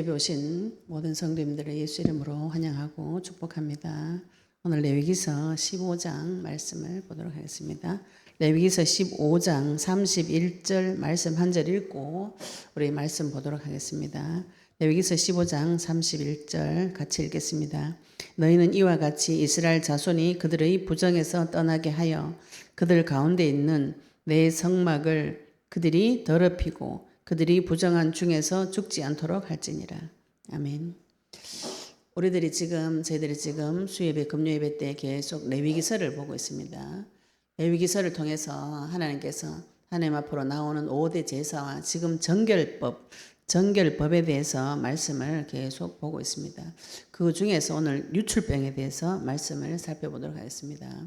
예배 오신 모든 성도님들을 예수 이름으로 환영하고 축복합니다. 오늘 레위기서 15장 말씀을 보도록 하겠습니다. 레위기서 15장 31절 말씀 한 절 읽고 우리 말씀 보도록 하겠습니다. 레위기서 15장 31절 같이 읽겠습니다. 너희는 이와 같이 이스라엘 자손이 그들의 부정에서 떠나게 하여 그들 가운데 있는 내 성막을 그들이 더럽히고 그들이 부정한 중에서 죽지 않도록 할지니라. 아멘. 저희들이 지금 수예배, 금요예배 때 계속 레위기서를 보고 있습니다. 레위기서를 통해서 하나님께서 하나님 앞으로 나오는 5대 제사와 지금 정결법에 대해서 말씀을 계속 보고 있습니다. 그 중에서 오늘 유출병에 대해서 말씀을 살펴보도록 하겠습니다.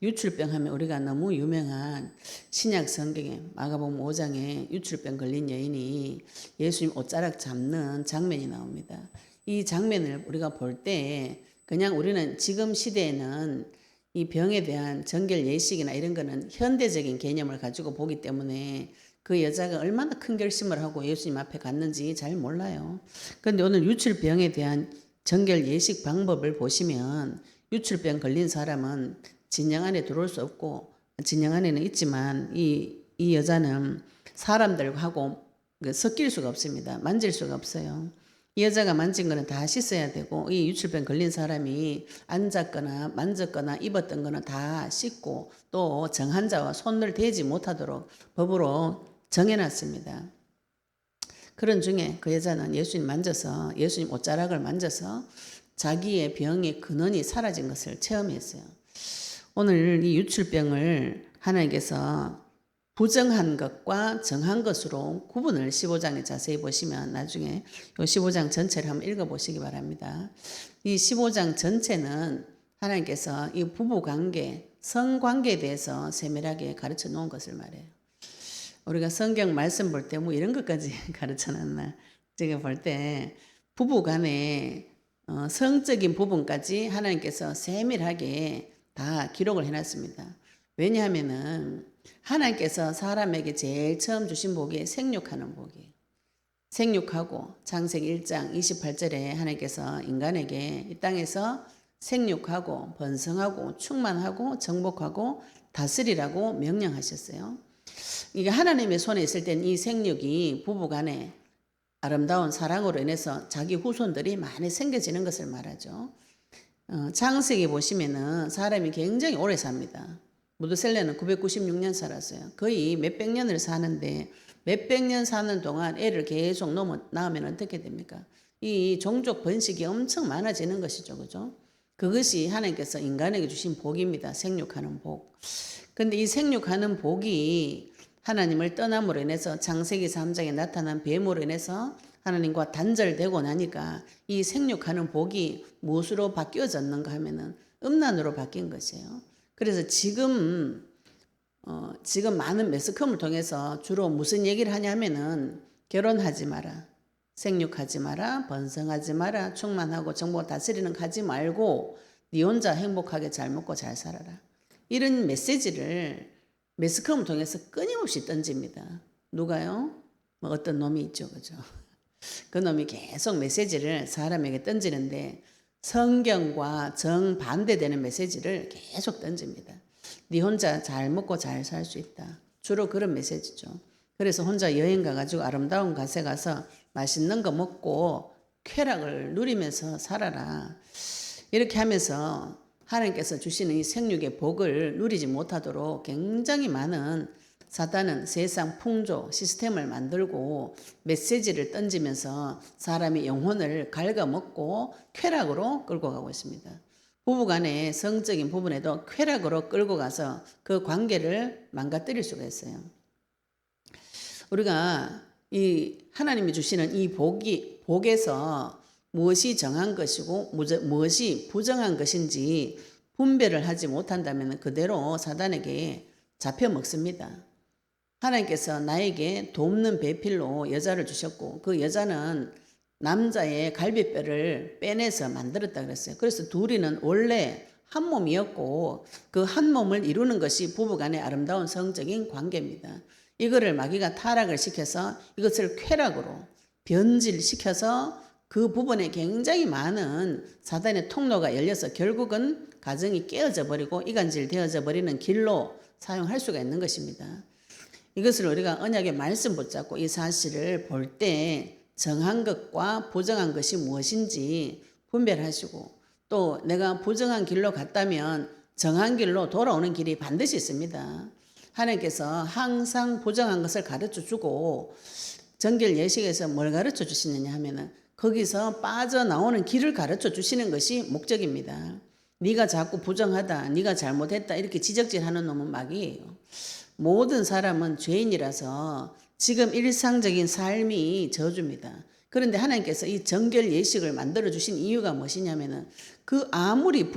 유출병 하면 우리가 너무 유명한 신약 성경에 마가복음 5장에 유출병 걸린 여인이 예수님 옷자락 잡는 장면이 나옵니다. 이 장면을 우리가 볼 때 그냥 우리는 지금 시대에는 이 병에 대한 정결 예식이나 이런 거는 현대적인 개념을 가지고 보기 때문에 그 여자가 얼마나 큰 결심을 하고 예수님 앞에 갔는지 잘 몰라요. 그런데 오늘 유출병에 대한 정결 예식 방법을 보시면 유출병 걸린 사람은 진영 안에 들어올 수 없고, 진영 안에는 있지만 이 여자는 사람들하고 섞일 수가 없습니다. 만질 수가 없어요. 이 여자가 만진 거는 다 씻어야 되고, 이 유출병 걸린 사람이 앉았거나 만졌거나 입었던 거는 다 씻고, 또 정한자와 손을 대지 못하도록 법으로 정해놨습니다. 그런 중에 그 여자는 예수님 옷자락을 만져서 자기의 병의 근원이 사라진 것을 체험했어요. 오늘 이 유출병을 하나님께서 부정한 것과 정한 것으로 구분을 15장에 자세히 보시면 나중에 이 15장 전체를 한번 읽어보시기 바랍니다. 이 15장 전체는 하나님께서 이 부부관계, 성관계에 대해서 세밀하게 가르쳐 놓은 것을 말해요. 우리가 성경 말씀 볼 때 뭐 이런 것까지 가르쳐 놨나. 제가 볼 때 부부간에 성적인 부분까지 하나님께서 세밀하게 다 기록을 해놨습니다. 왜냐하면은 하나님께서 사람에게 제일 처음 주신 복이 생육하는 복이에요. 생육하고 창세기 1장 28절에 하나님께서 인간에게 이 땅에서 생육하고 번성하고 충만하고 정복하고 다스리라고 명령하셨어요. 이게 하나님의 손에 있을 땐 이 생육이 부부간에 아름다운 사랑으로 인해서 자기 후손들이 많이 생겨지는 것을 말하죠. 창세기 보시면은 사람이 굉장히 오래 삽니다. 무드셀라는 996년 살았어요. 거의 몇백 년을 사는데 몇백 년 사는 동안 애를 계속 낳으면 어떻게 됩니까? 이 종족 번식이 엄청 많아지는 것이죠. 그죠? 그것이 하나님께서 인간에게 주신 복입니다. 생육하는 복. 근데 이 생육하는 복이 하나님을 떠남으로 인해서 창세기 3장에 나타난 뱀으로 인해서 하나님과 단절되고 나니까 이 생육하는 복이 무엇으로 바뀌어졌는가 하면은 음란으로 바뀐 것이에요. 그래서 지금 많은 매스컴을 통해서 주로 무슨 얘기를 하냐면은 결혼하지 마라, 생육하지 마라, 번성하지 마라, 충만하고 정복 다스리는 가지 말고 네 혼자 행복하게 잘 먹고 잘 살아라. 이런 메시지를 매스컴을 통해서 끊임없이 던집니다. 누가요? 뭐 어떤 놈이 있죠, 그죠? 그 놈이 계속 메시지를 사람에게 던지는데 성경과 정반대되는 메시지를 계속 던집니다. 네 혼자 잘 먹고 잘 살 수 있다. 주로 그런 메시지죠. 그래서 혼자 여행 가가지고 아름다운 곳에 가서 맛있는 거 먹고 쾌락을 누리면서 살아라. 이렇게 하면서 하나님께서 주시는 이 생육의 복을 누리지 못하도록 굉장히 많은 사단은 세상 풍조, 시스템을 만들고 메시지를 던지면서 사람의 영혼을 갉아먹고 쾌락으로 끌고 가고 있습니다. 부부간의 성적인 부분에도 쾌락으로 끌고 가서 그 관계를 망가뜨릴 수가 있어요. 우리가 이 하나님이 주시는 이 복에서 무엇이 정한 것이고 무엇이 부정한 것인지 분별을 하지 못한다면 그대로 사단에게 잡혀 먹습니다. 하나님께서 나에게 돕는 배필로 여자를 주셨고 그 여자는 남자의 갈비뼈를 빼내서 만들었다 그랬어요. 그래서 둘이는 원래 한 몸이었고 그 한 몸을 이루는 것이 부부간의 아름다운 성적인 관계입니다. 이거를 마귀가 타락을 시켜서 이것을 쾌락으로 변질시켜서 그 부분에 굉장히 많은 사단의 통로가 열려서 결국은 가정이 깨어져 버리고 이간질 되어져 버리는 길로 사용할 수가 있는 것입니다. 이것을 우리가 언약의 말씀 붙잡고 이 사실을 볼 때 정한 것과 부정한 것이 무엇인지 분별하시고, 또 내가 부정한 길로 갔다면 정한 길로 돌아오는 길이 반드시 있습니다. 하나님께서 항상 부정한 것을 가르쳐 주고 정결 예식에서 뭘 가르쳐 주시느냐 하면은 거기서 빠져나오는 길을 가르쳐 주시는 것이 목적입니다. 네가 자꾸 부정하다, 네가 잘못했다 이렇게 지적질하는 놈은 마귀예요. 모든 사람은 죄인이라서 지금 일상적인 삶이 저주입니다. 그런데 하나님께서 이 정결 예식을 만들어 주신 이유가 무엇이냐면은 그 아무리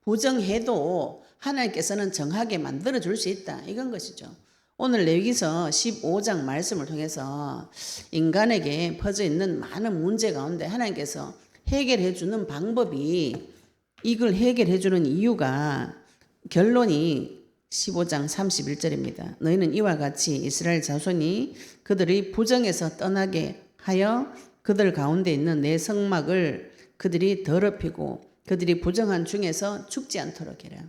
부정해도 하나님께서는 정하게 만들어 줄 수 있다, 이건 것이죠. 오늘 레위기서 15장 말씀을 통해서 인간에게 퍼져 있는 많은 문제 가운데 하나님께서 해결해 주는 방법이, 이걸 해결해 주는 이유가, 결론이 15장 31절입니다. 너희는 이와 같이 이스라엘 자손이 그들의 부정에서 떠나게 하여 그들 가운데 있는 내 성막을 그들이 더럽히고 그들이 부정한 중에서 죽지 않도록 해라.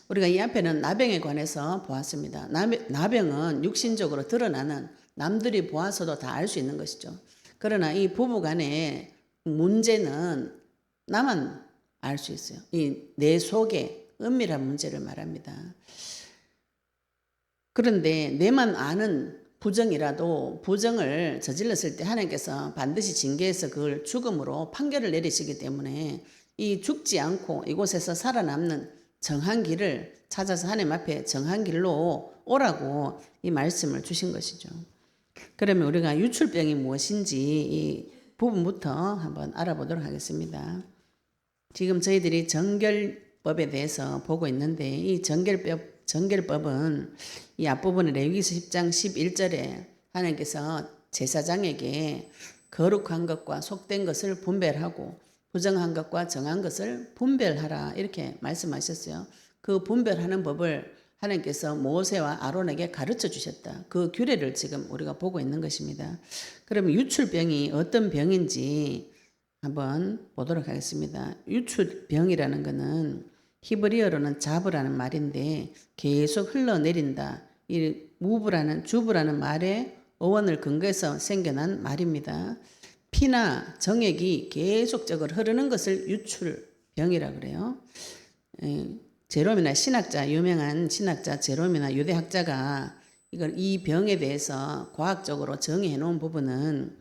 우리가 이 앞에는 나병에 관해서 보았습니다. 나병은 육신적으로 드러나는, 남들이 보아서도 다 알 수 있는 것이죠. 그러나 이 부부 간의 문제는 나만 알 수 있어요. 이 내 속에 은밀한 문제를 말합니다. 그런데 내만 아는 부정이라도 부정을 저질렀을 때 하나님께서 반드시 징계해서 그걸 죽음으로 판결을 내리시기 때문에 이 죽지 않고 이곳에서 살아남는 정한 길을 찾아서 하나님 앞에 정한 길로 오라고 이 말씀을 주신 것이죠. 그러면 우리가 유출병이 무엇인지 이 부분부터 한번 알아보도록 하겠습니다. 지금 저희들이 정결법에 대해서 보고 있는데, 이 정결법은 이 앞부분에 레위기서 10장 11절에 하나님께서 제사장에게 거룩한 것과 속된 것을 분별하고 부정한 것과 정한 것을 분별하라 이렇게 말씀하셨어요. 그 분별하는 법을 하나님께서 모세와 아론에게 가르쳐 주셨다. 그 규례를 지금 우리가 보고 있는 것입니다. 그러면 유출병이 어떤 병인지 한번 보도록 하겠습니다. 유출병이라는 것은 히브리어로는 자브라는 말인데 계속 흘러내린다, 이 주부라는 말의 어원을 근거해서 생겨난 말입니다. 피나 정액이 계속적으로 흐르는 것을 유출병이라고 그래요. 제롬이나 유명한 신학자 제롬이나 유대학자가 이 병에 대해서 과학적으로 정의해 놓은 부분은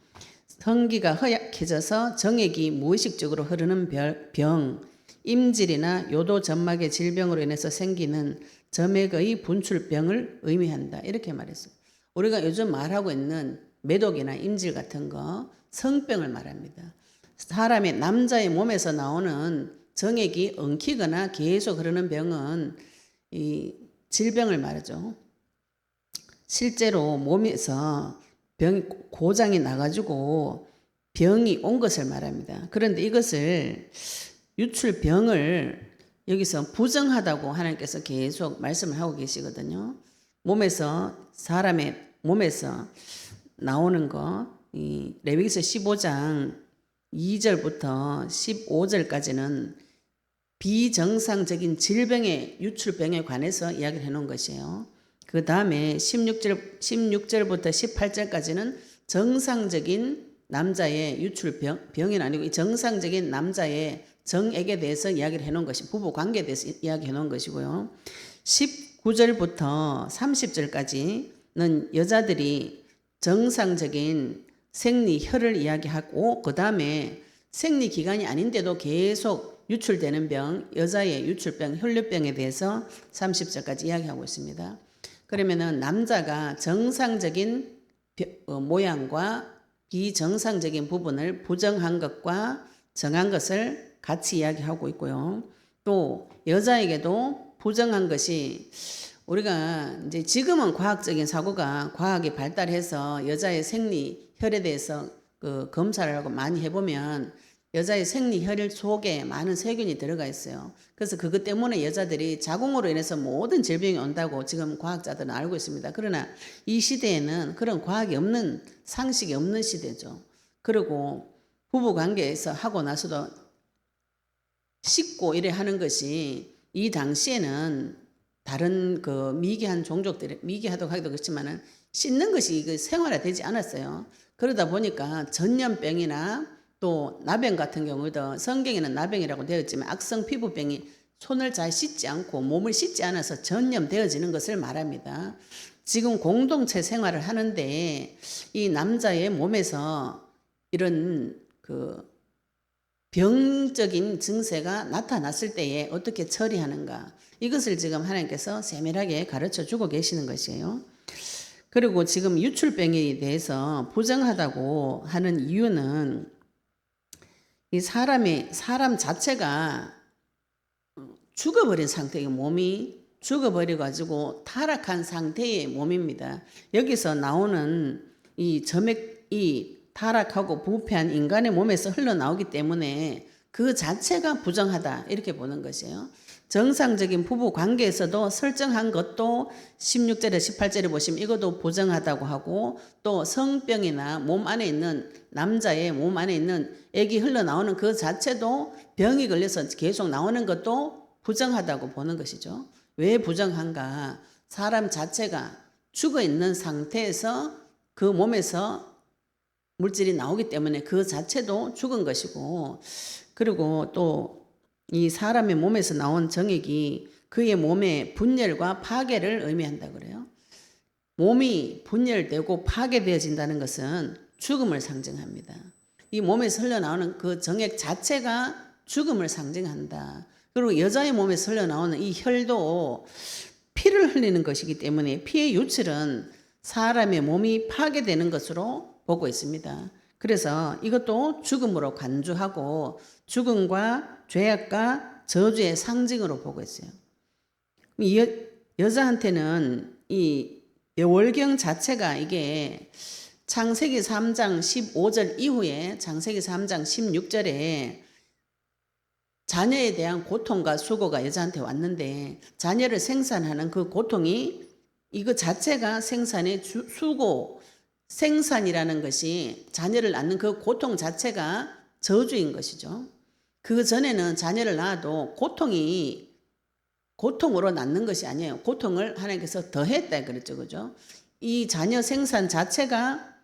성기가 허약해져서 정액이 무의식적으로 흐르는 병, 임질이나 요도 점막의 질병으로 인해서 생기는 점액의 분출병을 의미한다, 이렇게 말했어요. 우리가 요즘 말하고 있는 매독이나 임질 같은 거 성병을 말합니다. 사람의 남자의 몸에서 나오는 정액이 엉키거나 계속 흐르는 병은 이 질병을 말하죠. 실제로 몸에서 고장이 나가지고 병이 온 것을 말합니다. 그런데 이것을 유출병을 여기서 부정하다고 하나님께서 계속 말씀을 하고 계시거든요. 사람의 몸에서 나오는 거, 이 레위기서 15장 2절부터 15절까지는 비정상적인 질병의 유출병에 관해서 이야기를 해놓은 것이에요. 그 다음에 16절부터 18절까지는 정상적인 남자의 유출병은 아니고 정상적인 남자의 정액에 대해서 이야기를 해놓은 것이, 부부 관계에 대해서 이야기해 놓은 것이고요. 19절부터 30절까지는 여자들이 정상적인 생리혈을 이야기하고, 그 다음에 생리기간이 아닌데도 계속 유출되는 병, 여자의 유출병, 혈류병에 대해서 30절까지 이야기하고 있습니다. 그러면은 남자가 정상적인 모양과 비정상적인 부분을 부정한 것과 정한 것을 같이 이야기하고 있고요. 또 여자에게도 부정한 것이, 우리가 이제 지금은 과학적인 사고가 과학이 발달해서 여자의 생리 혈에 대해서 그 검사를 하고 많이 해보면 여자의 생리혈 속에 많은 세균이 들어가 있어요. 그래서 그것 때문에 여자들이 자궁으로 인해서 모든 질병이 온다고 지금 과학자들은 알고 있습니다. 그러나 이 시대에는 그런 과학이 없는, 상식이 없는 시대죠. 그리고 부부 관계에서 하고 나서도 씻고 이래 하는 것이 이 당시에는 다른 그 미개한 종족들이, 미개하다고 하기도 그렇지만은 씻는 것이 그 생활화되지 않았어요. 그러다 보니까 전염병이나 또 나병 같은 경우도 성경에는 나병이라고 되어 있지만 악성 피부병이 손을 잘 씻지 않고 몸을 씻지 않아서 전염되어지는 것을 말합니다. 지금 공동체 생활을 하는데 이 남자의 몸에서 이런 그 병적인 증세가 나타났을 때에 어떻게 처리하는가, 이것을 지금 하나님께서 세밀하게 가르쳐 주고 계시는 것이에요. 그리고 지금 유출병에 대해서 부정하다고 하는 이유는 이 사람 자체가 죽어버린 상태의 몸이 죽어버려 가지고 타락한 상태의 몸입니다. 여기서 나오는 이 점액이 타락하고 부패한 인간의 몸에서 흘러나오기 때문에 그 자체가 부정하다, 이렇게 보는 것이에요. 정상적인 부부 관계에서도 설정한 것도 16절에 18절에 보시면 이것도 부정하다고 하고, 또 성병이나 몸 안에 있는, 남자의 몸 안에 있는 액이 흘러나오는 그 자체도 병이 걸려서 계속 나오는 것도 부정하다고 보는 것이죠. 왜 부정한가? 사람 자체가 죽어 있는 상태에서 그 몸에서 물질이 나오기 때문에 그 자체도 죽은 것이고, 그리고 또 이 사람의 몸에서 나온 정액이 그의 몸의 분열과 파괴를 의미한다 그래요. 몸이 분열되고 파괴되어진다는 것은 죽음을 상징합니다. 이 몸에서 흘러나오는 그 정액 자체가 죽음을 상징한다. 그리고 여자의 몸에서 흘러나오는 이 혈도 피를 흘리는 것이기 때문에 피의 유출은 사람의 몸이 파괴되는 것으로 보고 있습니다. 그래서 이것도 죽음으로 간주하고 죽음과 죄악과 저주의 상징으로 보고 있어요. 여자한테는 이 월경 자체가 이게 창세기 3장 15절 이후에 창세기 3장 16절에 자녀에 대한 고통과 수고가 여자한테 왔는데, 자녀를 생산하는 그 고통이 이거 자체가 생산의 수고, 생산이라는 것이 자녀를 낳는 그 고통 자체가 저주인 것이죠. 그 전에는 자녀를 낳아도 고통으로 낳는 것이 아니에요. 고통을 하나님께서 더했다 그랬죠. 그죠? 이 자녀 생산 자체가,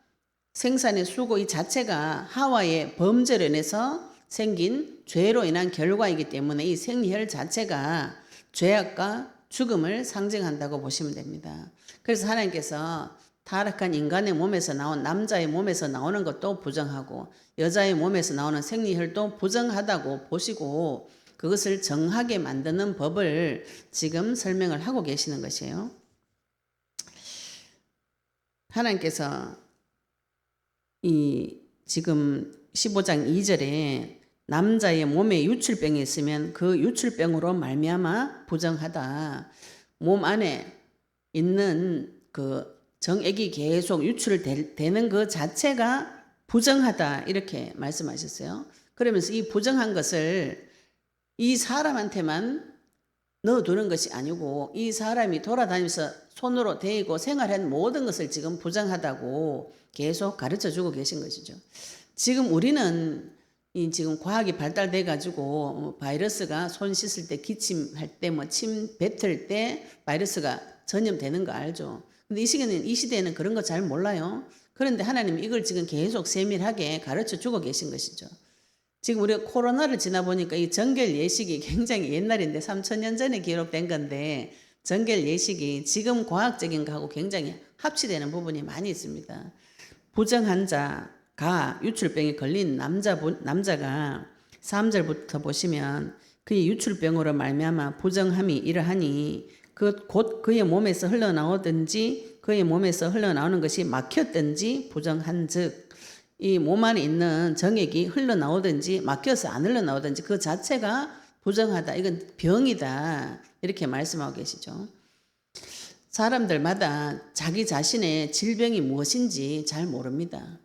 생산의 수고 이 자체가 하와의 범죄로 인해서 생긴 죄로 인한 결과이기 때문에 이 생리혈 자체가 죄악과 죽음을 상징한다고 보시면 됩니다. 그래서 하나님께서 타락한 인간의 몸에서 나온, 남자의 몸에서 나오는 것도 부정하고 여자의 몸에서 나오는 생리혈도 부정하다고 보시고 그것을 정하게 만드는 법을 지금 설명을 하고 계시는 것이에요. 하나님께서 이 지금 15장 2절에 남자의 몸에 유출병이 있으면 그 유출병으로 말미암아 부정하다. 몸 안에 있는 그 정액이 계속 유출되는 그 자체가 부정하다, 이렇게 말씀하셨어요. 그러면서 이 부정한 것을 이 사람한테만 넣어두는 것이 아니고 이 사람이 돌아다니면서 손으로 대고 생활한 모든 것을 지금 부정하다고 계속 가르쳐주고 계신 것이죠. 지금 우리는 지금 과학이 발달돼 가지고 바이러스가 손 씻을 때, 기침할 때, 침 뱉을 때 바이러스가 전염되는 거 알죠? 근데 이 시대에는 그런 거 잘 몰라요. 그런데 하나님이 이걸 지금 계속 세밀하게 가르쳐 주고 계신 것이죠. 지금 우리가 코로나를 지나 보니까 이 정결 예식이 굉장히 옛날인데 3000년 전에 기록된 건데, 정결 예식이 지금 과학적인 거하고 굉장히 합치되는 부분이 많이 있습니다. 부정한 자가 유출병에 걸린 남자가 3절부터 보시면 그의 유출병으로 말미암아 부정함이 이러하니 곧 그의 몸에서 흘러나오든지 그의 몸에서 흘러나오는 것이 막혔든지 부정한즉, 이 몸 안에 있는 정액이 흘러나오든지 막혀서 안 흘러나오든지 그 자체가 부정하다. 이건 병이다. 이렇게 말씀하고 계시죠. 사람들마다 자기 자신의 질병이 무엇인지 잘 모릅니다.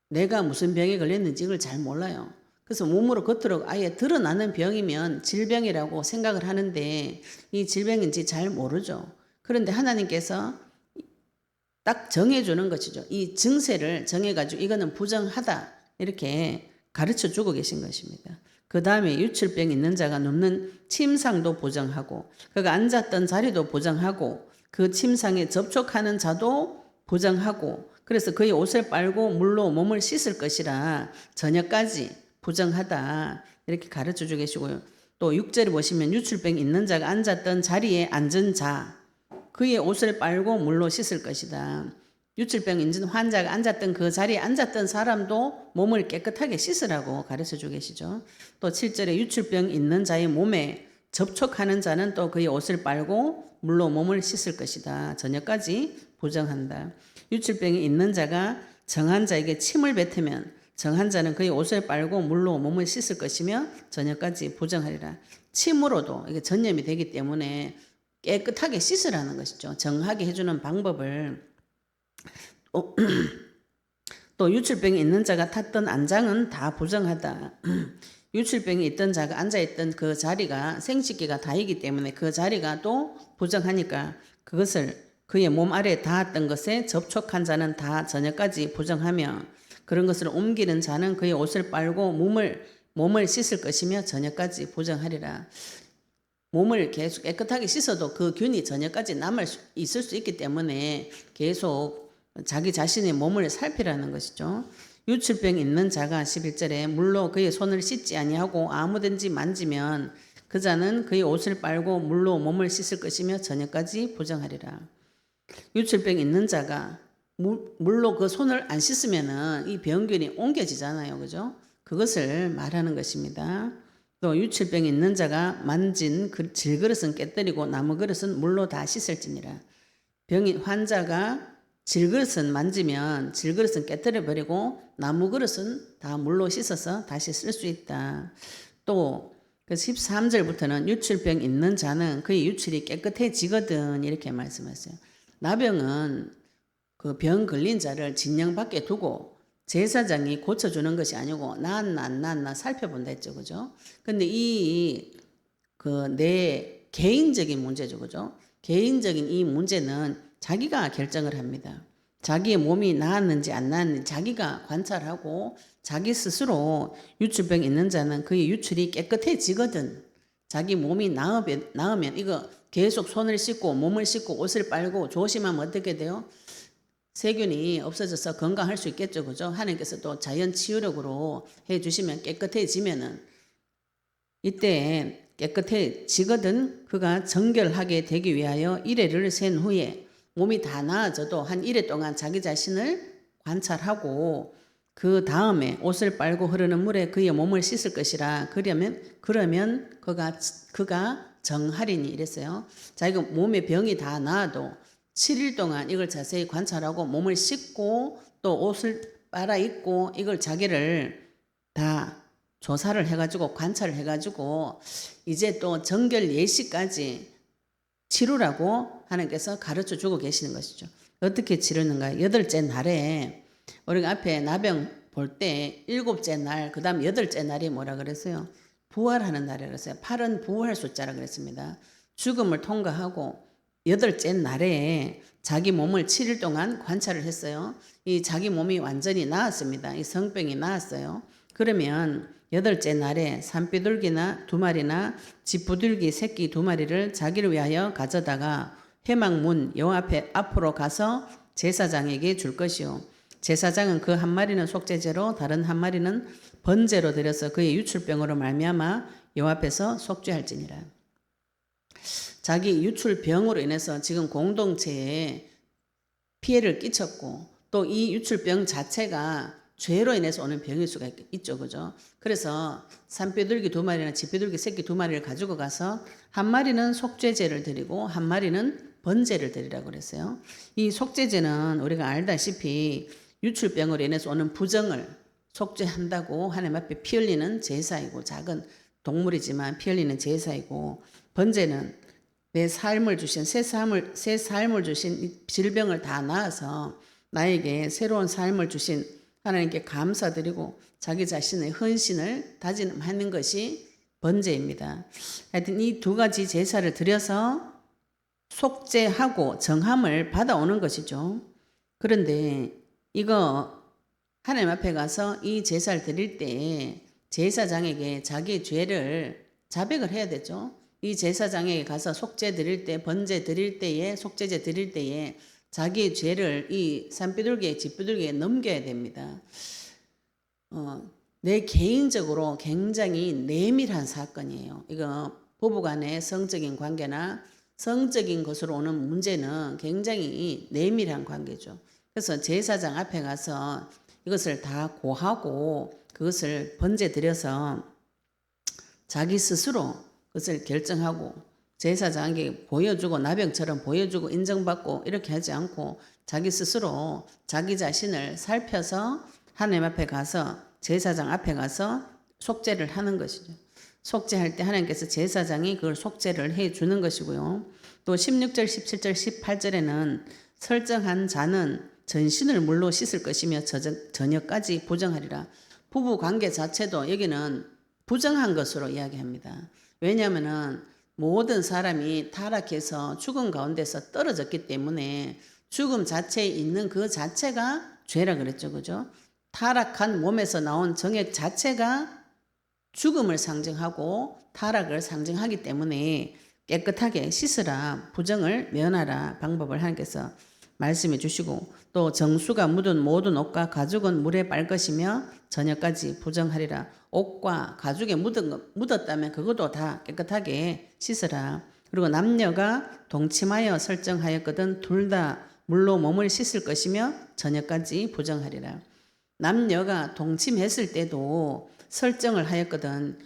내가 무슨 병에 걸렸는지 이걸 잘 몰라요. 그래서 몸으로 겉으로 아예 드러나는 병이면 질병이라고 생각을 하는데 이 질병인지 잘 모르죠. 그런데 하나님께서 딱 정해주는 것이죠. 이 증세를 정해가지고 이거는 부정하다 이렇게 가르쳐 주고 계신 것입니다. 그 다음에 유출병 있는 자가 눕는 침상도 부정하고 그가 앉았던 자리도 부정하고 그 침상에 접촉하는 자도 부정하고 그래서 그의 옷을 빨고 물로 몸을 씻을 것이라 저녁까지 부정하다 이렇게 가르쳐 주고 계시고요. 또 6절에 보시면 유출병 있는 자가 앉았던 자리에 앉은 자 그의 옷을 빨고 물로 씻을 것이다. 유출병 있는 환자가 앉았던 그 자리에 앉았던 사람도 몸을 깨끗하게 씻으라고 가르쳐 주고 계시죠. 또 7절에 유출병 있는 자의 몸에 접촉하는 자는 또 그의 옷을 빨고 물로 몸을 씻을 것이다. 저녁까지 부정한다. 유출병이 있는 자가 정한 자에게 침을 뱉으면 정한 자는 그의 옷을 빨고 물로 몸을 씻을 것이며 저녁까지 부정하리라. 침으로도 이게 전염이 되기 때문에 깨끗하게 씻으라는 것이죠. 정하게 해주는 방법을. 또 유출병이 있는 자가 탔던 안장은 다 부정하다. 유출병이 있던 자가 앉아있던 그 자리가 생식기가 다이기 때문에 그 자리가 또 부정하니까 그것을 그의 몸 아래에 닿았던 것에 접촉한 자는 다 저녁까지 부정하며 그런 것을 옮기는 자는 그의 옷을 빨고 몸을 씻을 것이며 저녁까지 부정하리라. 몸을 계속 깨끗하게 씻어도 그 균이 저녁까지 있을 수 있기 때문에 계속 자기 자신의 몸을 살피라는 것이죠. 유출병 있는 자가 11절에 물로 그의 손을 씻지 아니하고 아무든지 만지면 그 자는 그의 옷을 빨고 물로 몸을 씻을 것이며 저녁까지 부정하리라. 유출병 있는 자가 물로 그 손을 안 씻으면은 이 병균이 옮겨지잖아요. 그죠? 그것을 말하는 것입니다. 또 유출병 있는 자가 만진 질그릇은 깨뜨리고 나무 그릇은 물로 다 씻을지니라. 환자가 질그릇은 만지면 질그릇은 깨뜨려 버리고 나무 그릇은 다 물로 씻어서 다시 쓸 수 있다. 또 13절부터는 유출병 있는 자는 그의 유출이 깨끗해지거든 이렇게 말씀하세요. 나병은 그 병 걸린 자를 진영 밖에 두고 제사장이 고쳐주는 것이 아니고 나았나 안 나았나 살펴본다 했죠. 그죠? 근데 내 개인적인 문제죠. 그죠? 개인적인 이 문제는 자기가 결정을 합니다. 자기의 몸이 나았는지 안 나았는지 자기가 관찰하고 자기 스스로 유출병 있는 자는 그의 유출이 깨끗해지거든. 자기 몸이 나으면 이거 계속 손을 씻고 몸을 씻고 옷을 빨고 조심하면 어떻게 돼요? 세균이 없어져서 건강할 수 있겠죠. 그죠? 하나님께서 또 자연 치유력으로 해주시면 깨끗해지면은 이때 깨끗해지거든. 그가 정결하게 되기 위하여 1회를 센 후에 몸이 다 나아져도 한 1회 동안 자기 자신을 관찰하고 그 다음에 옷을 빨고 흐르는 물에 그의 몸을 씻을 것이라. 그러면 그가 정하리니 이랬어요. 자기가 몸에 병이 다 나아도 7일 동안 이걸 자세히 관찰하고 몸을 씻고 또 옷을 빨아 입고 이걸 자기를 다 조사를 해가지고 관찰을 해가지고 이제 또 정결 예시까지 치루라고 하나님께서 가르쳐 주고 계시는 것이죠. 어떻게 치르는가? 8째 날에 우리가 앞에 나병 볼 때 7째 날, 그 다음 8째 날이 뭐라 그랬어요? 부활하는 날이라고 했어요. 8은 부활 숫자라 그랬습니다. 죽음을 통과하고 8째 날에 자기 몸을 7일 동안 관찰을 했어요. 이 자기 몸이 완전히 나았습니다. 이 성병이 나았어요. 그러면 8째 날에 산비둘기나 2마리나 집부들기 새끼 2마리를 자기를 위하여 가져다가 회막문 여호와 앞으로 가서 제사장에게 줄 것이요. 제사장은 그 한 마리는 속죄제로 다른 한 마리는 번제로 드려서 그의 유출병으로 말미암아 여호와 앞에서 속죄할지니라. 자기 유출병으로 인해서 지금 공동체에 피해를 끼쳤고 또 이 유출병 자체가 죄로 인해서 오는 병일 수가 있죠. 그죠? 그래서 산비둘기 2마리나 집비둘기 새끼 2마리를 가지고 가서 한 마리는 속죄제를 드리고 한 마리는 번제를 드리라고 그랬어요. 이 속죄제는 우리가 알다시피 유출병으로 인해서 오는 부정을 속죄한다고 하나님 앞에 피 흘리는 제사이고 작은 동물이지만 피 흘리는 제사이고 번제는 내 삶을 주신 새 삶을 주신 질병을 다 나아서 나에게 새로운 삶을 주신 하나님께 감사드리고 자기 자신의 헌신을 다짐하는 것이 번제입니다. 하여튼 이 두 가지 제사를 드려서 속죄하고 정함을 받아오는 것이죠. 그런데 이거 하나님 앞에 가서 이 제사를 드릴 때 제사장에게 자기 죄를 자백을 해야 되죠. 이 제사장에게 가서 속죄 드릴 때, 번제 드릴 때에, 속죄제 드릴 때에 자기 죄를 이 산비둘기에 집비둘기에 넘겨야 됩니다. 내 개인적으로 굉장히 내밀한 사건이에요. 이거 부부간의 성적인 관계나 성적인 것으로 오는 문제는 굉장히 내밀한 관계죠. 그래서 제사장 앞에 가서 이것을 다 고하고 그것을 번제 드려서 자기 스스로 그것을 결정하고 제사장에게 보여주고 나병처럼 보여주고 인정받고 이렇게 하지 않고 자기 스스로 자기 자신을 살펴서 하나님 앞에 가서 제사장 앞에 가서 속죄를 하는 것이죠. 속죄할 때 하나님께서 제사장이 그걸 속죄를 해 주는 것이고요. 또 16절, 17절, 18절에는 설정한 자는 전신을 물로 씻을 것이며 저녁까지 부정하리라. 부부 관계 자체도 여기는 부정한 것으로 이야기합니다. 왜냐하면은 모든 사람이 타락해서 죽음 가운데서 떨어졌기 때문에 죽음 자체에 있는 그 자체가 죄라 그랬죠. 그죠? 타락한 몸에서 나온 정액 자체가 죽음을 상징하고 타락을 상징하기 때문에 깨끗하게 씻으라, 부정을 면하라 방법을 하나님께서 말씀해 주시고, 또 정수가 묻은 모든 옷과 가죽은 물에 빨 것이며 저녁까지 부정하리라. 옷과 가죽에 묻었다면 그것도 다 깨끗하게 씻으라. 그리고 남녀가 동침하여 설정하였거든 둘 다 물로 몸을 씻을 것이며 저녁까지 부정하리라. 남녀가 동침했을 때도 설정을 하였거든.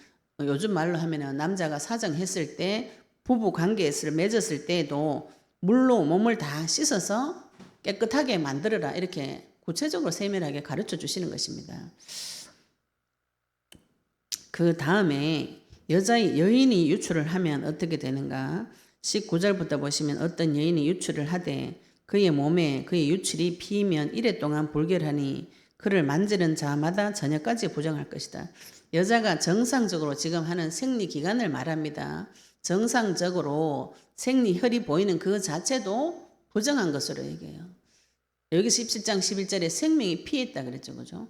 요즘 말로 하면은 남자가 사정했을 때, 부부 관계를 맺었을 때에도 물로 몸을 다 씻어서 깨끗하게 만들어라, 이렇게 구체적으로 세밀하게 가르쳐 주시는 것입니다. 그 다음에 여인이 유출을 하면 어떻게 되는가? 19절부터 보시면 어떤 여인이 유출을 하되 그의 몸에 그의 유출이 피이면 이래 동안 불결하니 그를 만지는 자마다 저녁까지 부정할 것이다. 여자가 정상적으로 지금 하는 생리기간을 말합니다. 정상적으로 생리혈이 보이는 그 자체도 부정한 것으로 얘기해요. 여기 17장 11절에 생명이 피했다 그랬죠. 그죠?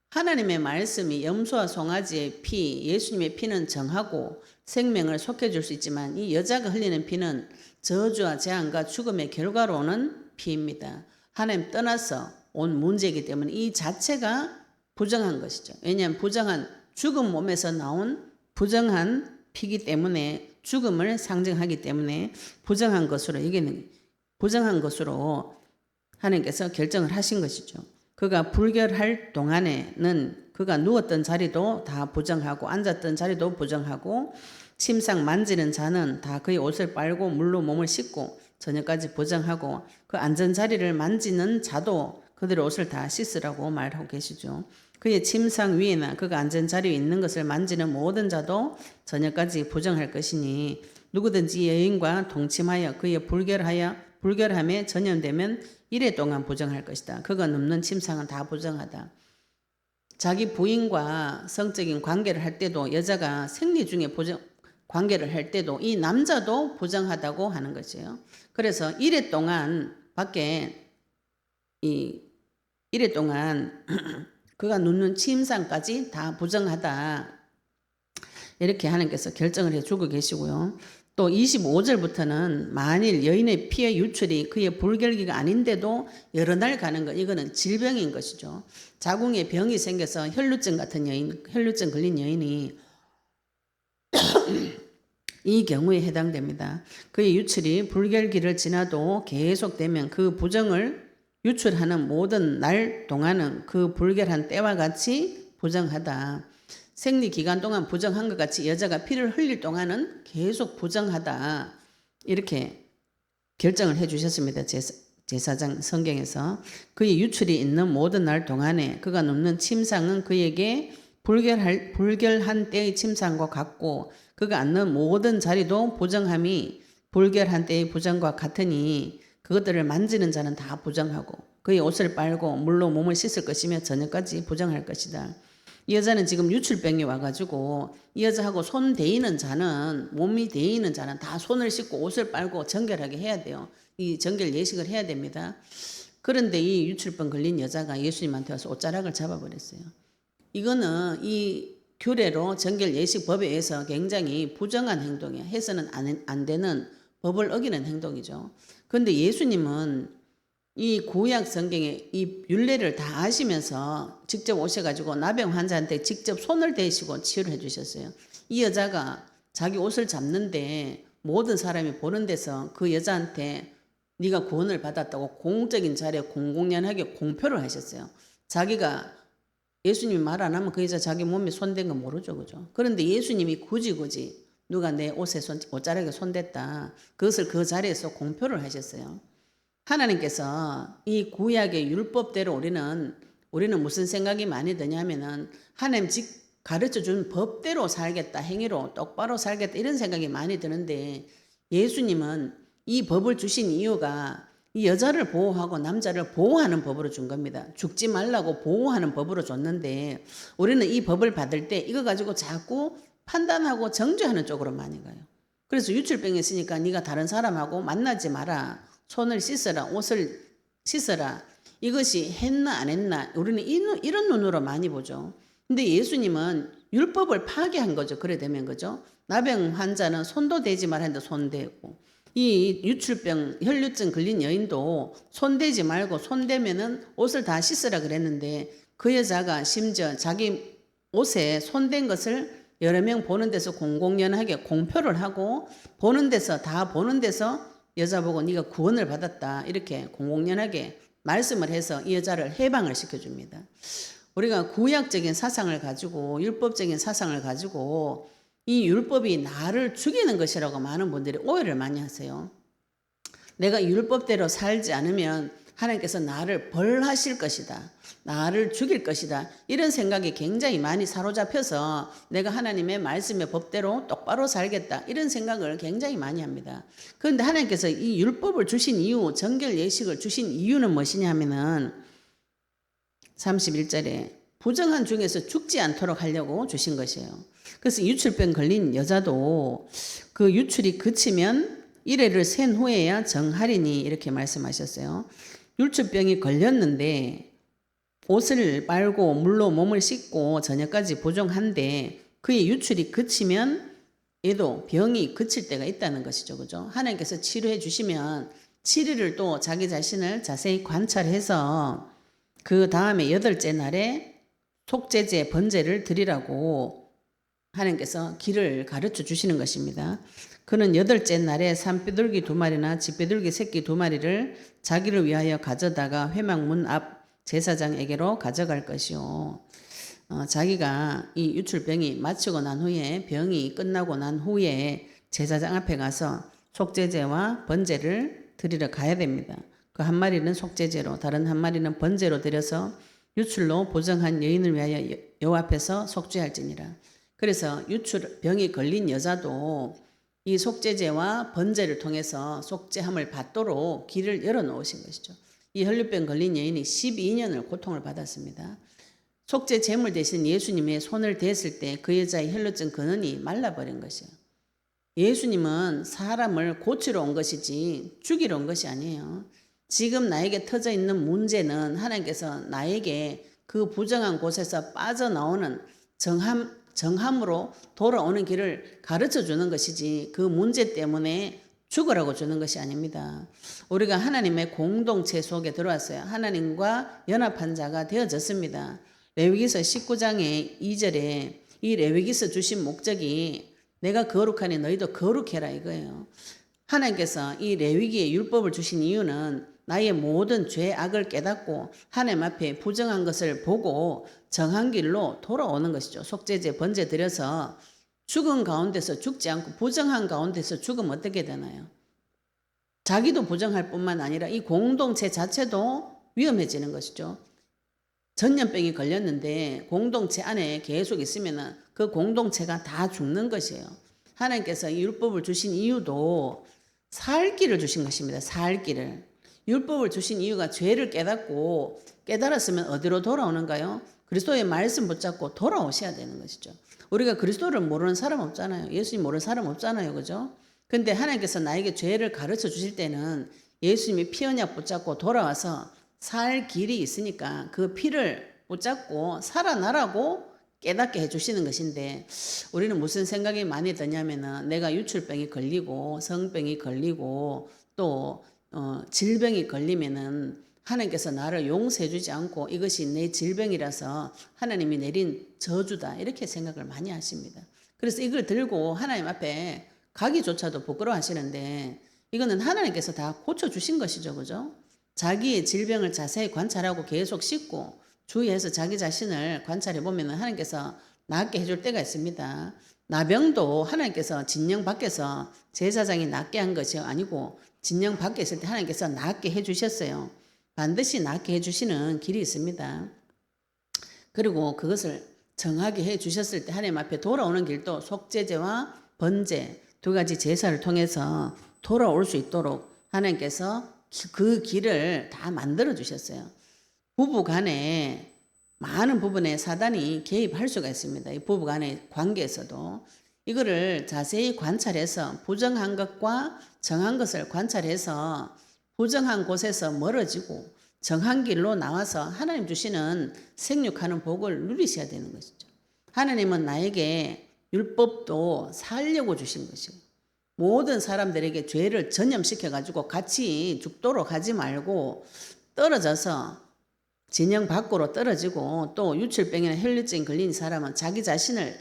하나님의 말씀이 염소와 송아지의 피, 예수님의 피는 정하고 생명을 속해줄 수 있지만 이 여자가 흘리는 피는 저주와 재앙과 죽음의 결과로 오는 피입니다. 하나님 떠나서 온 문제이기 때문에 이 자체가 부정한 것이죠. 왜냐하면 부정한 죽은 몸에서 나온 부정한 피기 때문에 죽음을 상징하기 때문에 부정한 것으로 여기는 부정한 것으로 하나님께서 결정을 하신 것이죠. 그가 불결할 동안에는 그가 누웠던 자리도 다 부정하고 앉았던 자리도 부정하고 침상 만지는 자는 다 그의 옷을 빨고 물로 몸을 씻고 저녁까지 부정하고 그 앉은 자리를 만지는 자도 그들의 옷을 다 씻으라고 말하고 계시죠. 그의 침상 위에나 그가 앉은 자리에 있는 것을 만지는 모든 자도 저녁까지 부정할 것이니 누구든지 여인과 동침하여 그의 불결함에 전염되면 이래 동안 부정할 것이다. 그가 눕는 침상은 다 부정하다. 자기 부인과 성적인 관계를 할 때도 여자가 생리 중에 관계를 할 때도 이 남자도 부정하다고 하는 것이에요. 그래서 이래 동안 이래 동안 그가 눕는 침상까지 다 부정하다. 이렇게 하나님께서 결정을 해주고 계시고요. 또 25절부터는 만일 여인의 피의 유출이 그의 불결기가 아닌데도 여러 날 가는 것, 이거는 질병인 것이죠. 자궁에 병이 생겨서 혈루증 걸린 여인이 이 경우에 해당됩니다. 그의 유출이 불결기를 지나도 계속되면 그 부정을 유출하는 모든 날 동안은 그 불결한 때와 같이 부정하다. 생리기간 동안 부정한 것 같이 여자가 피를 흘릴 동안은 계속 부정하다. 이렇게 결정을 해 주셨습니다. 제사장 성경에서. 그의 유출이 있는 모든 날 동안에 그가 눕는 침상은 그에게 불결한 때의 침상과 같고 그가 앉는 모든 자리도 부정함이 불결한 때의 부정과 같으니 그것들을 만지는 자는 다 부정하고 그의 옷을 빨고 물로 몸을 씻을 것이며 저녁까지 부정할 것이다. 이 여자는 지금 유출병이 와가지고 이 여자하고 손 대이는 자는 몸이 대이는 자는 다 손을 씻고 옷을 빨고 정결하게 해야 돼요. 이 정결 예식을 해야 됩니다. 그런데 이 유출병 걸린 여자가 예수님한테 와서 옷자락을 잡아버렸어요. 이거는 이 규례로 정결 예식 법에 의해서 굉장히 부정한 행동이야. 해서는 안 되는 법을 어기는 행동이죠. 그런데 예수님은 이 구약 성경에 이 율례를 다 아시면서 직접 오셔가지고 나병 환자한테 직접 손을 대시고 치유를 해주셨어요. 이 여자가 자기 옷을 잡는데 모든 사람이 보는 데서 그 여자한테 네가 구원을 받았다고 공적인 자리에 공공연하게 공표를 하셨어요. 자기가 예수님이 말 안 하면 그 여자 자기 몸에 손댄 거 모르죠, 그죠? 그런데 예수님이 굳이 누가 내 옷자락에 손댔다. 그것을 그 자리에서 공표를 하셨어요. 하나님께서 이 구약의 율법대로 우리는 무슨 생각이 많이 드냐면은 하나님 가르쳐 준 법대로 살겠다, 행위로 똑바로 살겠다 이런 생각이 많이 드는데 예수님은 이 법을 주신 이유가 이 여자를 보호하고 남자를 보호하는 법으로 준 겁니다. 죽지 말라고 보호하는 법으로 줬는데 우리는 이 법을 받을 때 이거 가지고 자꾸 판단하고 정죄하는 쪽으로 많이 가요. 그래서 유출병이 있으니까 네가 다른 사람하고 만나지 마라. 손을 씻어라. 옷을 씻어라. 이것이 했나 안 했나 우리는 이런 눈으로 많이 보죠. 근데 예수님은 율법을 파괴한 거죠. 그래 되면 거죠. 나병 환자는 손도 대지 말라 했는데 손 대고 이 유출병 혈류증 걸린 여인도 손 대지 말고 손 대면은 옷을 다 씻으라 그랬는데 그 여자가 심지어 자기 옷에 손 댄 것을 여러 명 보는 데서 공공연하게 공표를 하고 보는 데서 여자 보고 네가 구원을 받았다 이렇게 공공연하게 말씀을 해서 이 여자를 해방을 시켜줍니다. 우리가 구약적인 사상을 가지고 율법적인 사상을 가지고 이 율법이 나를 죽이는 것이라고 많은 분들이 오해를 많이 하세요. 내가 율법대로 살지 않으면 하나님께서 나를 벌하실 것이다. 나를 죽일 것이다. 이런 생각이 굉장히 많이 사로잡혀서 내가 하나님의 말씀의 법대로 똑바로 살겠다. 이런 생각을 굉장히 많이 합니다. 그런데 하나님께서 이 율법을 주신 이유, 정결 예식을 주신 이유는 무엇이냐 하면은 31절에 부정한 중에서 죽지 않도록 하려고 주신 것이에요. 그래서 유출병 걸린 여자도 그 유출이 그치면 이래를 센 후에야 정하리니 이렇게 말씀하셨어요. 유출병이 걸렸는데 옷을 빨고 물로 몸을 씻고 저녁까지 부정한데 그의 유출이 그치면 얘도 병이 그칠 때가 있다는 것이죠. 그죠? 하나님께서 치료해 주시면 치료를 또 자기 자신을 자세히 관찰해서 그 다음에 8째 날에 속죄제 번제를 드리라고 하나님께서 길을 가르쳐 주시는 것입니다. 그는 8째 날에 산비둘기 2마리나 집비둘기 새끼 2마리를 자기를 위하여 가져다가 회막문 앞 제사장에게로 가져갈 것이요. 자기가 이 유출병이 마치고 난 후에 병이 끝나고 난 후에 제사장 앞에 가서 속죄제와 번제를 드리러 가야 됩니다. 그 한 마리는 속죄제로 다른 한 마리는 번제로 드려서 유출로 보정한 여인을 위하여 여호와 앞에서 속죄할지니라. 그래서 유출병이 걸린 여자도 이 속죄제와 번제를 통해서 속죄함을 받도록 길을 열어놓으신 것이죠. 이 혈류병 걸린 여인이 12년을 고통을 받았습니다. 속죄 제물 대신 예수님의 손을 댔을 때 그 여자의 혈류증 근원이 말라버린 것이에요. 예수님은 사람을 고치러 온 것이지 죽이러 온 것이 아니에요. 지금 나에게 터져 있는 문제는 하나님께서 나에게 그 부정한 곳에서 빠져나오는 정함으로 돌아오는 길을 가르쳐 주는 것이지 그 문제 때문에 죽으라고 주는 것이 아닙니다. 우리가 하나님의 공동체 속에 들어왔어요. 하나님과 연합한 자가 되어졌습니다. 레위기서 19장의 2절에 이 레위기서 주신 목적이 내가 거룩하니 너희도 거룩해라 이거예요. 하나님께서 이 레위기의 율법을 주신 이유는 나의 모든 죄악을 깨닫고 하나님 앞에 부정한 것을 보고 정한 길로 돌아오는 것이죠. 속죄제 번제 드려서 죽은 가운데서 죽지 않고 부정한 가운데서 죽으면 어떻게 되나요? 자기도 부정할 뿐만 아니라 이 공동체 자체도 위험해지는 것이죠. 전염병이 걸렸는데 공동체 안에 계속 있으면 그 공동체가 다 죽는 것이에요. 하나님께서 이 율법을 주신 이유도 살 길을 주신 것입니다. 살 길을. 율법을 주신 이유가 죄를 깨닫고 깨달았으면 어디로 돌아오는가요? 그리스도의 말씀 붙잡고 돌아오셔야 되는 것이죠. 우리가 그리스도를 모르는 사람 없잖아요. 예수님 모르는 사람 없잖아요. 그죠? 근데 하나님께서 나에게 죄를 가르쳐 주실 때는 예수님이 피 언약 붙잡고 돌아와서 살 길이 있으니까 그 피를 붙잡고 살아나라고 깨닫게 해주시는 것인데, 우리는 무슨 생각이 많이 드냐면은 내가 유출병이 걸리고 성병이 걸리고 또 질병이 걸리면은 하나님께서 나를 용서해 주지 않고 이것이 내 질병이라서 하나님이 내린 저주다, 이렇게 생각을 많이 하십니다. 그래서 이걸 들고 하나님 앞에 가기조차도 부끄러워 하시는데, 이거는 하나님께서 다 고쳐주신 것이죠. 그죠? 자기의 질병을 자세히 관찰하고 계속 씻고 주의해서 자기 자신을 관찰해 보면 하나님께서 낫게 해줄 때가 있습니다. 나병도 하나님께서 진영 밖에서 제사장이 낫게 한 것이 아니고 진영 밖에 있을 때 하나님께서 낫게 해주셨어요. 반드시 낫게 해주시는 길이 있습니다. 그리고 그것을 정하게 해주셨을 때 하나님 앞에 돌아오는 길도 속죄제와 번제 두 가지 제사를 통해서 돌아올 수 있도록 하나님께서 그 길을 다 만들어 주셨어요. 부부 간에 많은 부분에 사단이 개입할 수가 있습니다. 이 부부 간의 관계에서도 이거를 자세히 관찰해서 부정한 것과 정한 것을 관찰해서 부정한 곳에서 멀어지고 정한 길로 나와서 하나님 주시는 생육하는 복을 누리셔야 되는 것이죠. 하나님은 나에게 율법도 살려고 주신 것이고, 모든 사람들에게 죄를 전염시켜가지고 같이 죽도록 하지 말고 떨어져서 진영 밖으로 떨어지고, 또 유출병이나 혈류증 걸린 사람은 자기 자신을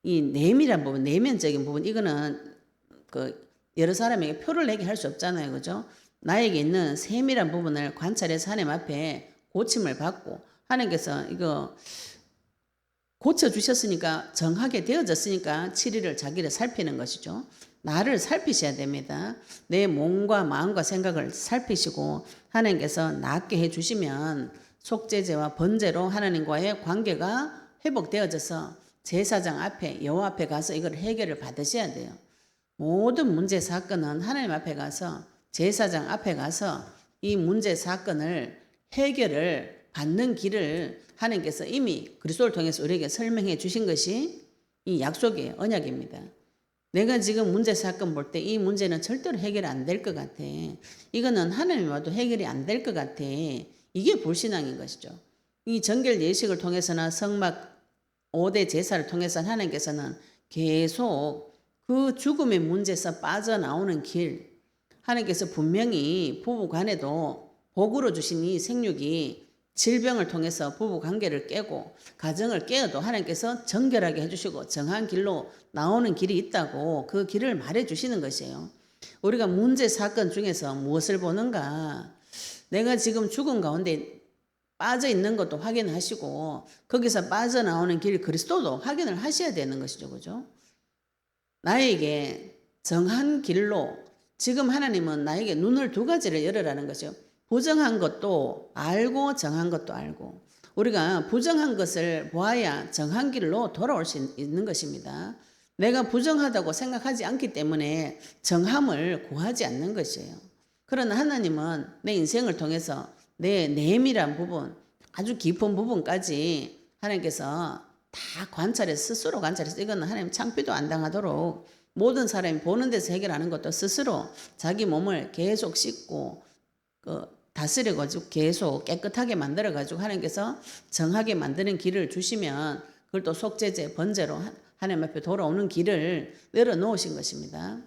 이 내밀한 부분, 내면적인 부분, 이거는 그 여러 사람에게 표를 내게 할 수 없잖아요. 그죠? 나에게 있는 세밀한 부분을 관찰해서 하나님 앞에 고침을 받고, 하나님께서 이거 고쳐주셨으니까, 정하게 되어졌으니까 7일을 자기를 살피는 것이죠. 나를 살피셔야 됩니다. 내 몸과 마음과 생각을 살피시고 하나님께서 낫게 해주시면 속죄제와 번제로 하나님과의 관계가 회복되어져서 제사장 앞에, 여호와 앞에 가서 이걸 해결을 받으셔야 돼요. 모든 문제 사건은 하나님 앞에 가서, 제사장 앞에 가서 이 문제 사건을 해결을 받는 길을 하나님께서 이미 그리스도를 통해서 우리에게 설명해 주신 것이 이 약속의 언약입니다. 내가 지금 문제 사건 볼 때 이 문제는 절대로 해결이 안 될 것 같아. 이거는 하나님 와도 해결이 안 될 것 같아. 이게 불신앙인 것이죠. 이 정결 예식을 통해서나 성막 5대 제사를 통해서 하나님께서는 계속 그 죽음의 문제에서 빠져나오는 길, 하나님께서 분명히 부부 간에도 복으로 주신 이 생육이 질병을 통해서 부부 관계를 깨고 가정을 깨어도 하나님께서 정결하게 해주시고 정한 길로 나오는 길이 있다고 그 길을 말해 주시는 것이에요. 우리가 문제 사건 중에서 무엇을 보는가? 내가 지금 죽음 가운데 빠져 있는 것도 확인하시고 거기서 빠져나오는 길 그리스도도 확인을 하셔야 되는 것이죠. 그죠? 나에게 정한 길로, 지금 하나님은 나에게 눈을 두 가지를 열으라는 것이요. 부정한 것도 알고 정한 것도 알고, 우리가 부정한 것을 보아야 정한 길로 돌아올 수 있는 것입니다. 내가 부정하다고 생각하지 않기 때문에 정함을 구하지 않는 것이에요. 그러나 하나님은 내 인생을 통해서 내 내밀한 부분, 아주 깊은 부분까지 하나님께서 다 관찰해서, 스스로 관찰해서, 이거는 하나님 창피도 안 당하도록 모든 사람이 보는 데서 해결하는 것도 스스로 자기 몸을 계속 씻고 다스려가지고 계속 깨끗하게 만들어가지고 하나님께서 정하게 만드는 길을 주시면 그걸 또 속죄제, 번제로 하나님 앞에 돌아오는 길을 열어놓으신 것입니다.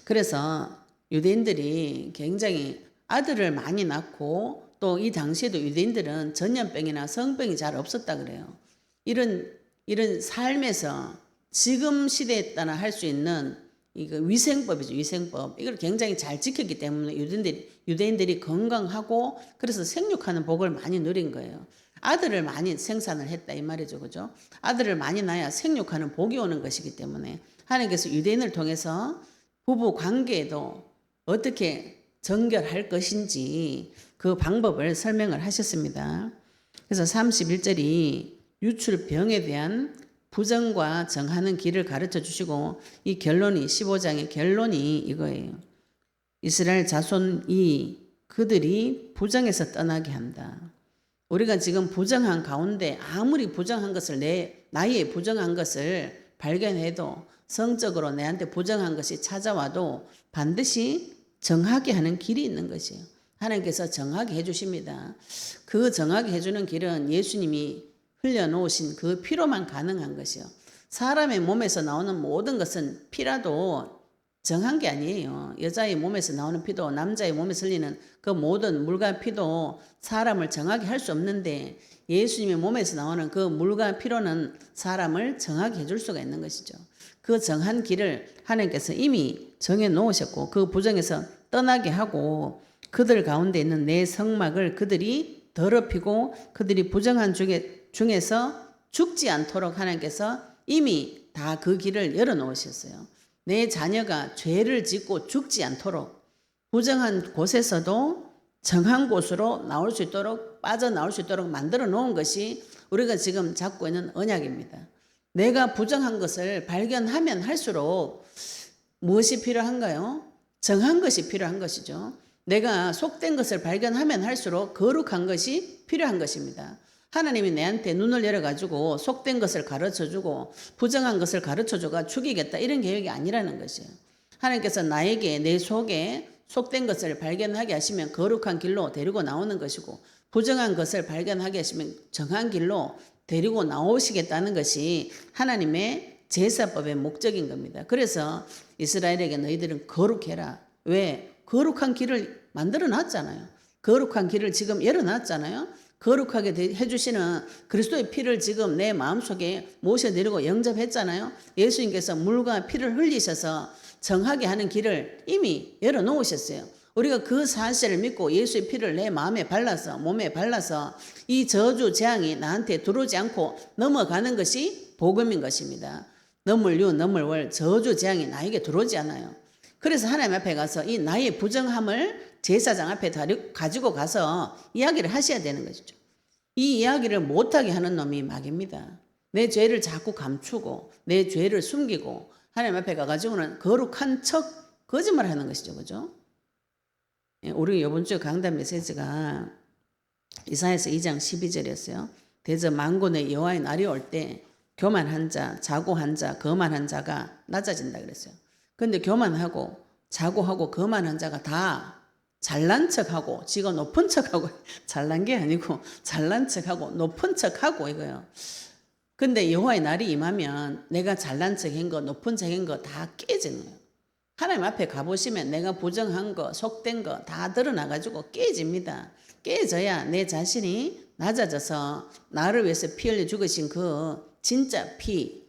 그래서 유대인들이 굉장히 아들을 많이 낳고, 또 이 당시에도 유대인들은 전염병이나 성병이 잘 없었다 그래요. 이런 삶에서 지금 시대에 따라 할 수 있는 이거 위생법이죠. 위생법. 이걸 굉장히 잘 지켰기 때문에 유대인들이 건강하고 그래서 생육하는 복을 많이 누린 거예요. 아들을 많이 생산을 했다 이 말이죠. 그죠? 아들을 많이 낳아야 생육하는 복이 오는 것이기 때문에 하나님께서 유대인을 통해서 부부 관계에도 어떻게 정결할 것인지 그 방법을 설명을 하셨습니다. 그래서 31절이 유출병에 대한 부정과 정하는 길을 가르쳐 주시고, 이 결론이 15장의 결론이 이거예요. 이스라엘 자손이 그들이 부정해서 떠나게 한다. 우리가 지금 부정한 가운데 아무리 부정한 것을 나의 부정한 것을 발견해도 성적으로 내한테 부정한 것이 찾아와도 반드시 정하게 하는 길이 있는 것이에요. 하나님께서 정하게 해주십니다. 그 정하게 해주는 길은 예수님이 흘려놓으신 그 피로만 가능한 것이요. 사람의 몸에서 나오는 모든 것은 피라도 정한 게 아니에요. 여자의 몸에서 나오는 피도 남자의 몸에서 흘리는 그 모든 물과 피도 사람을 정하게 할 수 없는데 예수님의 몸에서 나오는 그 물과 피로는 사람을 정하게 해줄 수가 있는 것이죠. 그 정한 길을 하나님께서 이미 정해 놓으셨고 그 부정에서 떠나게 하고 그들 가운데 있는 내 성막을 그들이 더럽히고 그들이 부정한 중에서 죽지 않도록 하나님께서 이미 다 그 길을 열어놓으셨어요. 내 자녀가 죄를 짓고 죽지 않도록 부정한 곳에서도 정한 곳으로 나올 수 있도록 빠져나올 수 있도록 만들어 놓은 것이 우리가 지금 잡고 있는 언약입니다. 내가 부정한 것을 발견하면 할수록 무엇이 필요한가요? 정한 것이 필요한 것이죠. 내가 속된 것을 발견하면 할수록 거룩한 것이 필요한 것입니다. 하나님이 내한테 눈을 열어가지고 속된 것을 가르쳐주고 부정한 것을 가르쳐주고 죽이겠다 이런 계획이 아니라는 것이에요. 하나님께서 나에게 내 속에 속된 것을 발견하게 하시면 거룩한 길로 데리고 나오는 것이고 부정한 것을 발견하게 하시면 정한 길로 데리고 나오시겠다는 것이 하나님의 제사법의 목적인 겁니다. 그래서 이스라엘에게 너희들은 거룩해라. 왜? 거룩한 길을 만들어 놨잖아요. 거룩한 길을 지금 열어놨잖아요. 거룩하게 해주시는 그리스도의 피를 지금 내 마음속에 모셔내리고 영접했잖아요. 예수님께서 물과 피를 흘리셔서 정하게 하는 길을 이미 열어놓으셨어요. 우리가 그 사실을 믿고 예수의 피를 내 마음에 발라서 몸에 발라서 이 저주 재앙이 나한테 들어오지 않고 넘어가는 것이 복음인 것입니다. 넘을유 넘을월 저주 재앙이 나에게 들어오지 않아요. 그래서 하나님 앞에 가서 이 나의 부정함을 제사장 앞에 가지고 가서 이야기를 하셔야 되는 것이죠. 이 이야기를 못하게 하는 놈이 마귀입니다. 내 죄를 자꾸 감추고 내 죄를 숨기고 하나님 앞에 가가지고는 거룩한 척 거짓말 하는 것이죠. 그죠? 우리 이번 주 강단 메시지가 이사야서 2장 12절이었어요. 대저 만군의 여호와의 날이 올 때 교만한 자, 자고한 자, 거만한 자가 낮아진다 그랬어요. 그런데 교만하고 자고하고 거만한 자가 다 잘난 척하고 지가 높은 척하고 잘난 게 아니고 잘난 척하고 높은 척하고 이거요. 근데 여호와의 날이 임하면 내가 잘난 척한 거 높은 척한 거 다 깨지는 거예요. 하나님 앞에 가보시면 내가 부정한 거 속된 거 다 드러나가지고 깨집니다. 깨져야 내 자신이 낮아져서 나를 위해서 피 흘려 죽으신 그 진짜 피,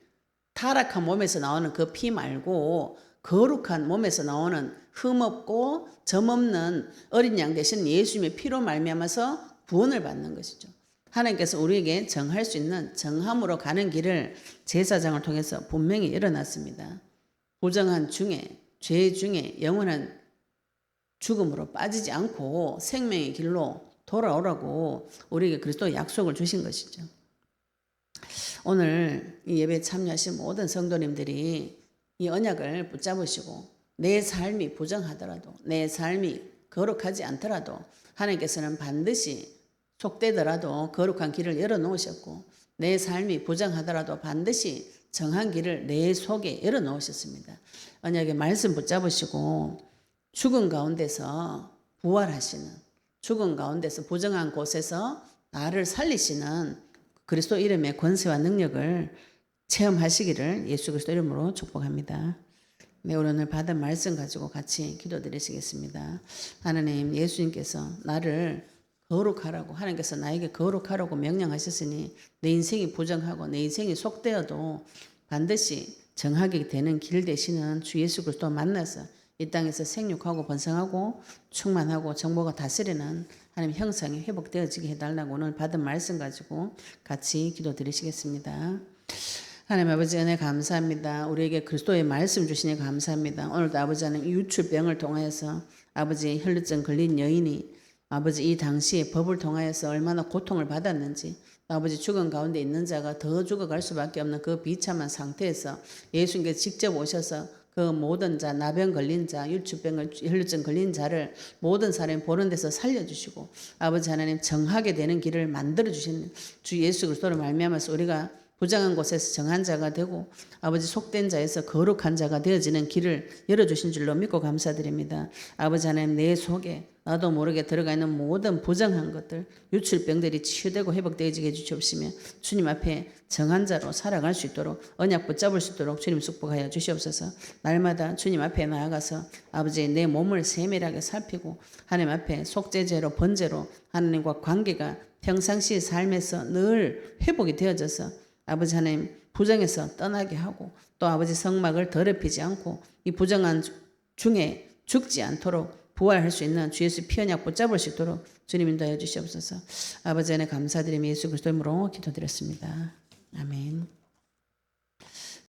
타락한 몸에서 나오는 그 피 말고 거룩한 몸에서 나오는 흠없고 점없는 어린 양 대신 예수님의 피로 말미암아서 구원을 받는 것이죠. 하나님께서 우리에게 정할 수 있는 정함으로 가는 길을 제사장을 통해서 분명히 열어놨습니다. 부정한 중에 죄 중에 영원한 죽음으로 빠지지 않고 생명의 길로 돌아오라고 우리에게 그리스도의 약속을 주신 것이죠. 오늘 이 예배에 참여하신 모든 성도님들이 이 언약을 붙잡으시고 내 삶이 부정하더라도 내 삶이 거룩하지 않더라도 하나님께서는 반드시 속되더라도 거룩한 길을 열어놓으셨고 내 삶이 부정하더라도 반드시 정한 길을 내 속에 열어놓으셨습니다. 언약의 말씀 붙잡으시고 죽은 가운데서 부활하시는 죽은 가운데서 부정한 곳에서 나를 살리시는 그리스도 이름의 권세와 능력을 체험하시기를 예수 그리스도 이름으로 축복합니다. 네, 오늘 받은 말씀 가지고 같이 기도드리시겠습니다. 하나님, 예수님께서 나를 거룩하라고 하나님께서 나에게 거룩하라고 명령하셨으니 내 인생이 부정하고 내 인생이 속되어도 반드시 정하게 되는 길 되시는 주 예수 그리스도 만나서 이 땅에서 생육하고 번성하고 충만하고 정보가 다스리는 하나님 형상이 회복되어지게 해달라고 오늘 받은 말씀 가지고 같이 기도드리시겠습니다. 하나님 아버지 은혜 감사합니다. 우리에게 그리스도의 말씀 주시니 감사합니다. 오늘도 아버지 하나님 유출병을 통하여서 아버지 혈루증 걸린 여인이 아버지 이 당시에 법을 통하여서 얼마나 고통을 받았는지 아버지 죽은 가운데 있는 자가 더 죽어갈 수밖에 없는 그 비참한 상태에서 예수님께서 직접 오셔서 그 모든 자, 나병 걸린 자, 율주병, 혈루증 걸린 자를 모든 사람이 보는 데서 살려주시고 아버지 하나님 정하게 되는 길을 만들어 주신 주 예수 그리스도로 말미암아서 우리가 부정한 곳에서 정한 자가 되고 아버지 속된 자에서 거룩한 자가 되어지는 길을 열어주신 줄로 믿고 감사드립니다. 아버지 하나님 내 속에 나도 모르게 들어가 있는 모든 부정한 것들 유출병들이 치유되고 회복되어지게 해주시옵시며 주님 앞에 정한 자로 살아갈 수 있도록 언약 붙잡을 수 있도록 주님 축복하여 주시옵소서. 날마다 주님 앞에 나아가서 아버지 내 몸을 세밀하게 살피고 하나님 앞에 속죄제로 번제로 하나님과 관계가 평상시 삶에서 늘 회복이 되어져서 아버지 하나님 부정에서 떠나게 하고 또 아버지 성막을 더럽히지 않고 이 부정한 중에 죽지 않도록 부활할 수 있는 주 예수 피 언약 붙잡을 수 있도록 주님 인도하여 주시옵소서. 아버지 안에 감사드리며 예수 그리스도 이름으로 기도드렸습니다. 아멘.